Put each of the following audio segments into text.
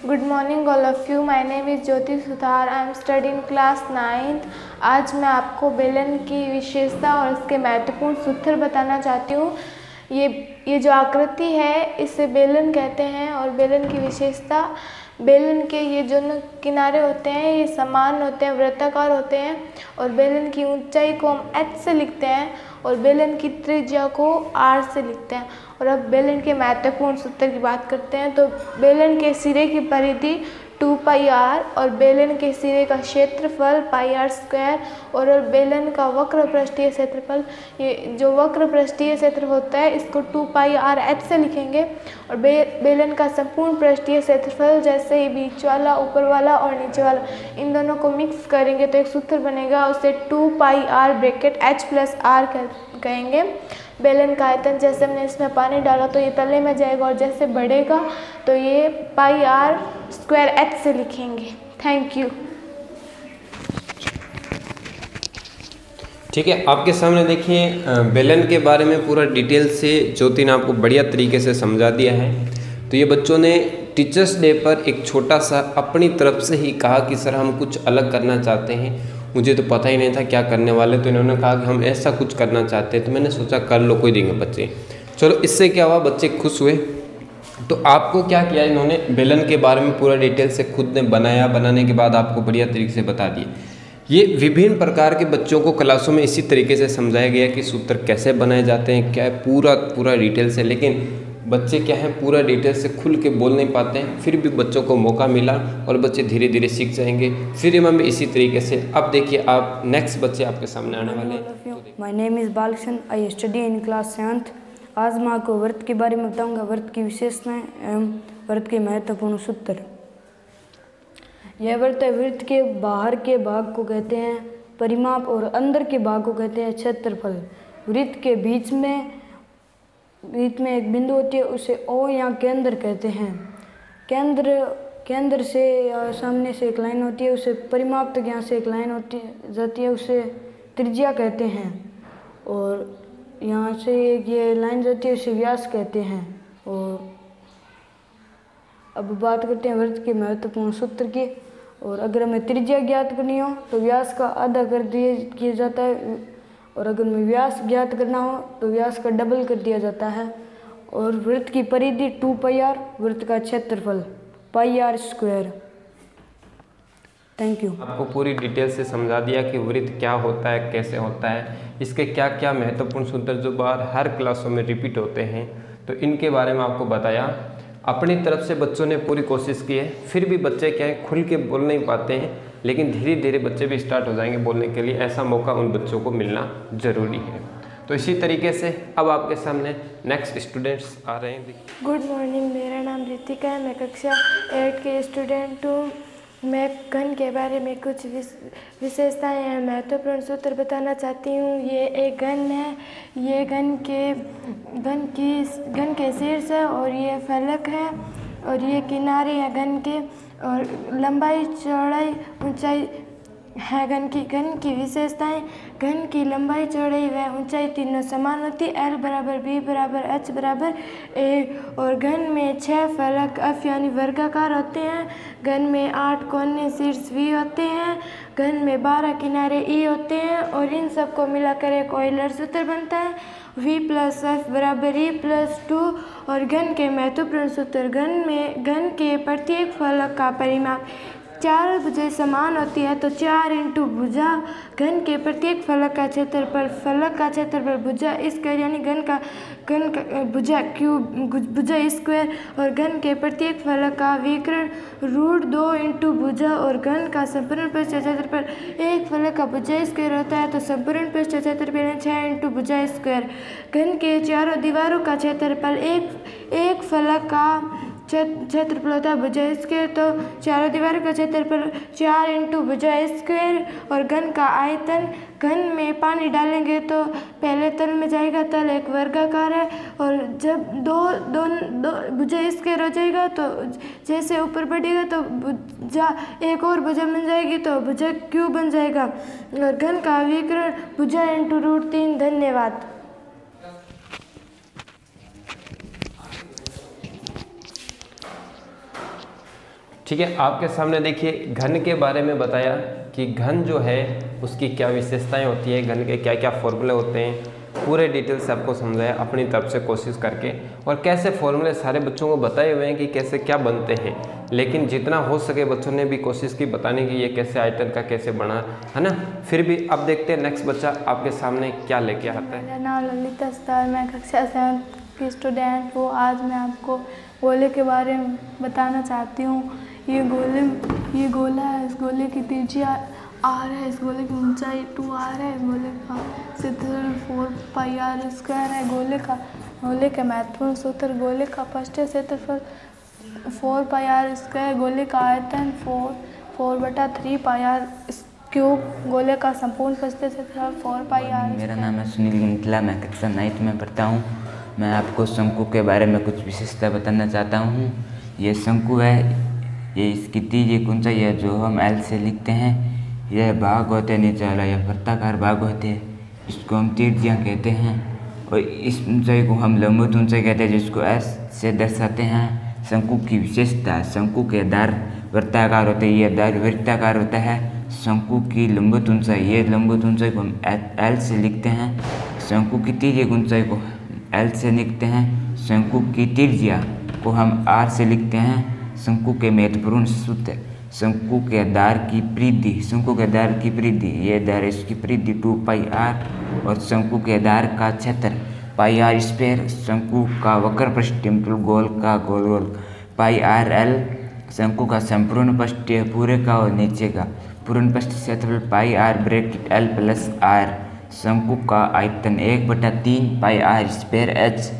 Good morning all of you. My name is Jyoti Sudhar. I am studying class 9th. आज मैं आपको बेलन की विशेषता और इसके महत्वपूर्ण सूत्र बताना चाहती हूँ। ये जो आकृति है इसे बेलन कहते हैं और बेलन की विशेषता, बेलन के ये जो किनारे होते हैं ये समान होते हैं, वृत्ताकार होते हैं और बेलन की ऊंचाई को हम h से लिखते हैं और बेलन की त्रिज्या को r से लिखते हैं। और अब बेलन के महत्वपूर्ण सूत्र की बात करते हैं तो बेलन के सिरे की परिधि 2πr और बेलन के सिरे का क्षेत्रफल πr² और बेलन का वक्र पृष्ठीय क्षेत्रफल, ये जो वक्र पृष्ठीय क्षेत्र होता है इसको 2πrh से लिखेंगे और बेलन का संपूर्ण पृष्ठीय क्षेत्रफल, जैसे ही बीच वाला, ऊपर वाला और नीचे वाला, इन दोनों को मिक्स करेंगे तो एक सूत्र बनेगा, उसे 2πr(h+r) कहेंगे। बेलन का आयतन, जैसे हमने इसमें पानी डाला तो ये तले में जाएगा और जैसे बढ़ेगा तो ये πr² h से लिखेंगे। Thank you. ठीक है, आपके सामने देखिए बेलन के बारे में पूरा डिटेल से ज्योति ने आपको बढ़िया तरीके से समझा दिया है। तो ये बच्चों ने टीचर्स डे पर एक छोटा सा अपनी तरफ से ही कहा कि सर हम कुछ अलग करना चाहते हैं, मुझे तो पता ही नहीं था क्या करने वाले, तो इन्होंने कहा कि हम ऐसा कुछ करना चाहते हैं। तो मैंने सोचा कर लो, कोई देंगे बच्चे। चलो, इससे क्या हुआ, बच्चे खुश हुए। तो आपको क्या किया, इन्होंने बेलन के बारे में पूरा डिटेल से खुद ने बनाया, बनाने के बाद आपको बढ़िया तरीके से बता दिए। ये विभिन्न प्रकार के बच्चों को क्लासों में इसी तरीके से समझाया गया कि सूत्र कैसे बनाए जाते हैं, क्या है पूरा डिटेल से। लेकिन बच्चे क्या है, पूरा डिटेल से खुल के बोल नहीं पाते हैं, फिर भी बच्चों को मौका मिला और बच्चे धीरे धीरे सीख जाएंगे। फिर इमाम भी इसी तरीके से। अब देखिए आप नेक्स्ट बच्चे आपके सामने आने वाले हैं। My name is Balkrishna, I study in class 7th। आज मैं आपको व्रत के बारे में बताऊंगा, व्रत की विशेषताएं एवं व्रत के महत्वपूर्ण सूत्र। यह व्रत है, वृत्त के बाहर के भाग को कहते हैं परिमाप और अंदर के भाग को कहते हैं क्षेत्रफल। वृत्त के बीच में एक बिंदु होती है, उसे ओ या केंद्र कहते हैं। केंद्र से या सामने से एक लाइन होती है, उसे परिमाप तक यहाँ से एक लाइन जाती है, उसे त्रिज्या कहते हैं। और यहाँ से ये लाइन जाती है, उसे व्यास कहते हैं। और अब बात करते हैं व्रत के महत्वपूर्ण सूत्र की। और अगर हमें त्रिज्या ज्ञात करनी हो तो व्यास का आधा कर दिया जाता है, और अगर हमें व्यास ज्ञात करना हो तो व्यास का डबल कर दिया जाता है। और वृत्त की परिधि 2πr, वृत्त का क्षेत्रफल πr²। Thank you. आपको पूरी डिटेल से समझा दिया कि वृत्त क्या होता है, कैसे होता है, इसके क्या क्या महत्वपूर्ण सूत्र जो बार हर क्लासों में रिपीट होते हैं, तो इनके बारे में आपको बताया। अपनी तरफ से बच्चों ने पूरी कोशिश की है, फिर भी बच्चे क्या है खुल के बोल नहीं पाते हैं, लेकिन धीरे धीरे बच्चे भी स्टार्ट हो जाएंगे बोलने के लिए। ऐसा मौका उन बच्चों को मिलना ज़रूरी है। तो इसी तरीके से अब आपके सामने नेक्स्ट स्टूडेंट्स आ रहे हैं। गुड मॉर्निंग, मेरा नाम रितिका है, मैं कक्षा 8 के स्टूडेंट हूँ। मैं घन के बारे में कुछ विशेषताएं या महत्वपूर्ण सूत्र बताना चाहती हूँ। ये एक घन है, ये घन के शीर्ष है और ये फलक है और ये किनारे हैं घन के, और लंबाई, चौड़ाई, ऊंचाई है घन की विशेषताएं। घन की लंबाई, चौड़ाई व ऊंचाई तीनों समान होती है, L = B = H = A। और घन में 6 फलक F यानी वर्गाकार होते हैं। घन में 8 कोने शीर्ष V होते हैं। घन में 12 किनारे E होते हैं और इन सबको मिलाकर एक ऑयलर सूत्र बनता है, V + F = E+2। और घन के महत्वपूर्ण सूत्र, घन के प्रत्येक फलक का परिमाप 4 भुजाएं समान होती है तो 4 × भुजा। घन के प्रत्येक फलक का क्षेत्रफल भुजा स्क्वायर यानी घन का भुजा क्यूब भुजा स्क्वायर। और घन के प्रत्येक फलक का विकर्ण √2 × भुजा। और घन का संपूर्ण पृष्ठ क्षेत्रफल एक फलक का भुजा स्क्वायर होता है तो संपूर्ण पृष्ठ क्षेत्रफल 6 × भुजा स्क्वायर। घन के चारों दीवारों का क्षेत्रफल एक फलक का क्षेत्रफल होता है भुजा स्क्वायर, तो चारों दीवारों का क्षेत्रफल 4 × भुजा स्क्वायर। और घन का आयतन, घन में पानी डालेंगे तो पहले तल में जाएगा, तल एक वर्गाकार है, और जब दो भुजा स्क्वायर हो जाएगा तो जैसे ऊपर बढ़ेगा तो भुजा एक और भुजा बन जाएगी तो भुजा क्यूब बन जाएगा। और घन का विकर्ण भुजा × √3। धन्यवाद। ठीक है, आपके सामने देखिए घन के बारे में बताया कि घन जो है उसकी क्या विशेषताएं होती है, घन के क्या क्या फॉर्मूले होते हैं, पूरे डिटेल से आपको समझाया अपनी तरफ से कोशिश करके, और कैसे फॉर्मूले सारे बच्चों को बताए हुए हैं कि कैसे क्या बनते हैं। लेकिन जितना हो सके बच्चों ने भी कोशिश की बताने की ये कैसे आयतन का कैसे बना, है ना। फिर भी अब देखते हैं नेक्स्ट बच्चा आपके सामने क्या लेके आता है। मेरा नाम ललिता स्टार, मैं कक्षा 7 की स्टूडेंट हूँ। आज मैं आपको गोले के बारे में बताना चाहती हूँ। ये गोला है, इस गोले की त्रिज्या r है, इस गोले की ऊंचाई 2r है, इस गोले का क्षेत्रफल 4πr² है। गोले का महत्वपूर्ण सूत्र, गोले का पृष्ठीय क्षेत्रफल 4πr², गोले का आयतन 4/3πr³, गोले का संपूर्ण पृष्ठीय क्षेत्रफल 4πr। मेरा नाम है सुनील मिथिला, मैं कक्षा 9 में पढ़ता हूँ। मैं आपको शंकु के बारे में कुछ विशेषता बताना चाहता हूँ। ये शंकु है, ये इसकी त्रिज्या ऊंचाई है जो हम L से लिखते हैं। यह भाग होते हैं नीचे वाला, यह वृत्ताकार भाग होते हैं, इसको हम त्रिज्या कहते हैं। और इस ऊंचाई को हम लंबवत ऊंचाई कहते हैं जिसको S से दर्शाते हैं। शंकु की विशेषता, शंकु के आधार वृत्ताकार होते हैं, ये आधार वृत्ताकार होता है। शंकु की लंबवत ऊंचाई, ये लंबवत ऊंचाई को हम L से लिखते हैं। शंकु की त्रिज्या ऊंचाई को L से लिखते हैं। शंकु की त्रिज्या को हम R से लिखते हैं। शंकु के महत्वपूर्ण सूत्र, शंकु के आधार की परिधि, शंकु के आधार की परिधि, ये आधार है, इसकी परिधि 2πr, और शंकु के आधार का क्षेत्र πr²। शंकु का वक्र पृष्ठ मतलब गोल का गोल πrl। शंकु का संपूर्ण पृष्ठ पूरे का और नीचे का पूर्ण पृष्ठ क्षेत्रफल πr(l+r)। शंकु का आयतन 1/3πr²h।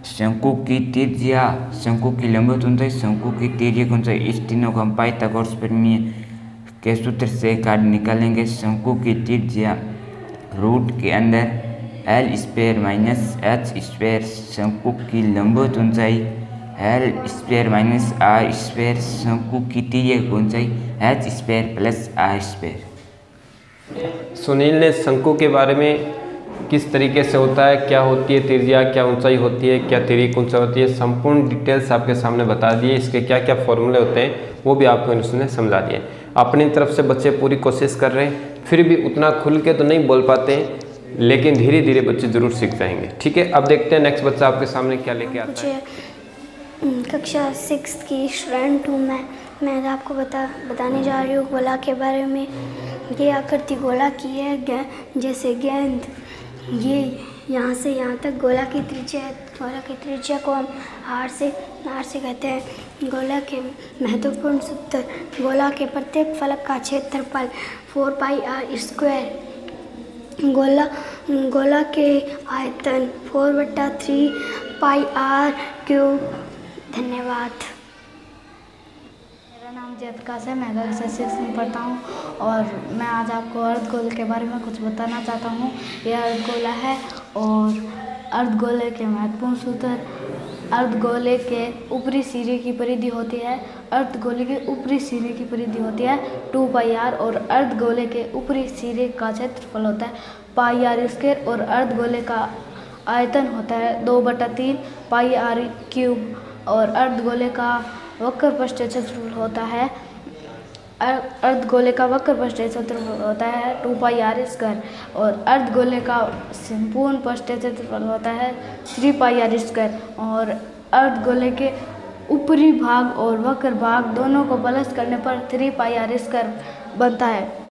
शंकु की त्रिज्या, शंकु की लंबवत ऊंचाई, शंकु की त्रिज्या ऊंचाई, इस तीनों को हम पाइथागोरस प्रमेय के सूत्र से काट निकालेंगे। शंकु की त्रिज्या रूट के अंदर L² - h²। शंकु की लंबवत ऊंचाई L² - r²। शंकु की त्रिज्या ऊंचाई h²+r²। सुनील ने शंकु के बारे में किस तरीके से होता है, क्या होती है त्रिज्या, क्या ऊंचाई होती है, क्या तिर्यक ऊंचाई होती है, संपूर्ण डिटेल्स आपके सामने बता दिए। इसके क्या क्या फॉर्मूले होते हैं वो भी आपको उसने समझा दिए। अपनी तरफ से बच्चे पूरी कोशिश कर रहे हैं, फिर भी उतना खुल के तो नहीं बोल पाते हैं, लेकिन धीरे धीरे बच्चे ज़रूर सीख जाएंगे। ठीक है, अब देखते हैं नेक्स्ट बच्चा आपके सामने क्या लेके आता है। कक्षा 6 की स्टूडेंट हूँ मैं आपको बताने जा रही हूँ गोला के बारे में। ये आकृति गोला की है, जैसे गेंद। ये यहाँ से यहाँ तक गोला की त्रिज्या है। गोला की त्रिज्या को हम r से कहते हैं। गोला के महत्वपूर्ण सूत्र, गोला के प्रत्येक फलक का क्षेत्रफल 4πr²। गोला के आयतन 4/3πr³। धन्यवाद। मेरा नाम जयप्रकाश है, मैं कक्षा 6 में पढ़ता हूँ और मैं आज आपको अर्धगोले के बारे में कुछ बताना चाहता हूँ। यह अर्धगोला है और अर्धगोले के महत्वपूर्ण सूत्र, अर्धगोले के ऊपरी सिरे की परिधि होती है, अर्धगोले के ऊपरी सिरे की परिधि होती है 2πr, और अर्धगोले के ऊपरी सिरे का क्षेत्रफल होता है πr², और अर्धगोले का आयतन होता है 2/3πr³, और अर्धगोले का वक्र पृष्ठीय क्षेत्रफल होता है अर्धगोले का वक्र पृष्ठीय क्षेत्रफल होता है 2πr², और अर्धगोले का संपूर्ण पृष्ठीय क्षेत्रफल होता है 3πr², और अर्धगोले के ऊपरी भाग और वक्र भाग दोनों को प्लस करने पर 3πr² बनता है।